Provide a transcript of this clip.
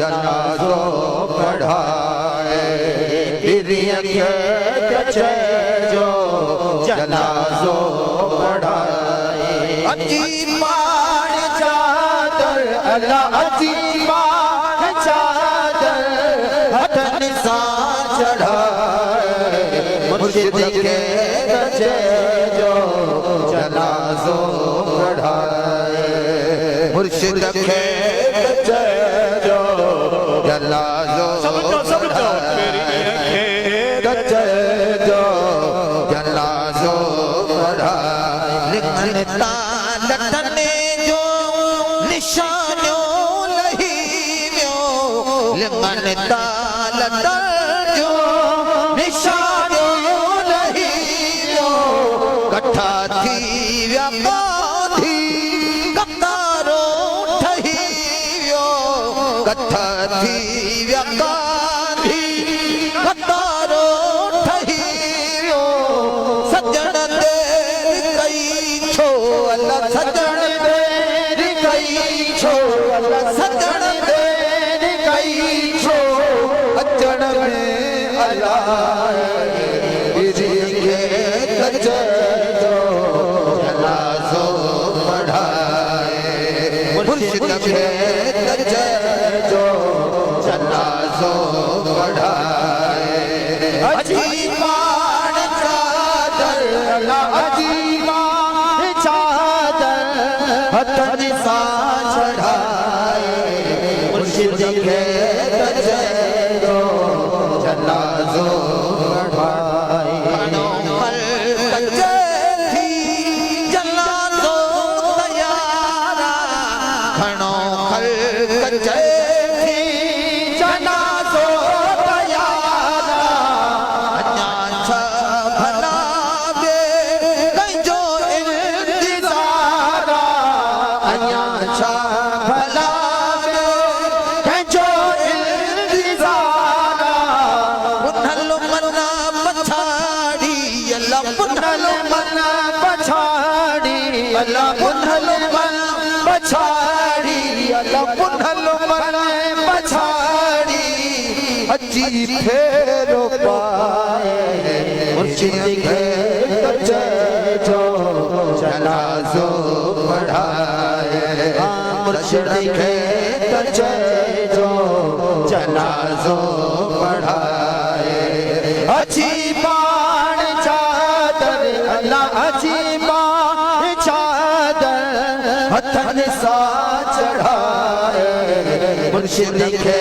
जनाजो पढ़ाए पीरियन के जो जनाजो पढ़ाए अजीब चादर अल्लाह अजीब चादर हथन सा चढ़ाए मुर्शिद के जो जनाजो पढ़ाए मुर्शिद के जो जनाजो जो जनाजो पढ़ाए लटने जो निशानियों लहीमियों लिमन तालत जो निशानियों लहीमियों कट्ठा थी व्यापाधी कतारो ठहियो कट्ठा थी व्यापाधी कतारो ठहियो सजण दे कई छो अल्लाह सजण दे कई छो अल्लाह सजण दे कई छो अचण में अल्लाह जनाजो पढ़ाए मुर्शिद के जो जनाजो पढ़ाए अजीब चादर अजीब चादर हथन सा चढ़ाए मुर्शिद के जो जनाजो पढ़ाए जनाजो तयारा अन्या भला दे कंजो इंतजारा अन्या भला दे कंजो इंतजारा पुनल मना पछाड़ी अल्लाह पुनल मना पछाड़ी अल्लाह पुनल मन पछाड़ी अल्लाह पुनल मन पछाड़ी अजी फेरो पाए मुर्शिद के जो जनाजो पढ़ाए मुर्शिद के जो जनाजो पढ़ाए अजीब चादर अल्लाह अजीब चादर हथन सा चढ़ाए मुर्शिद के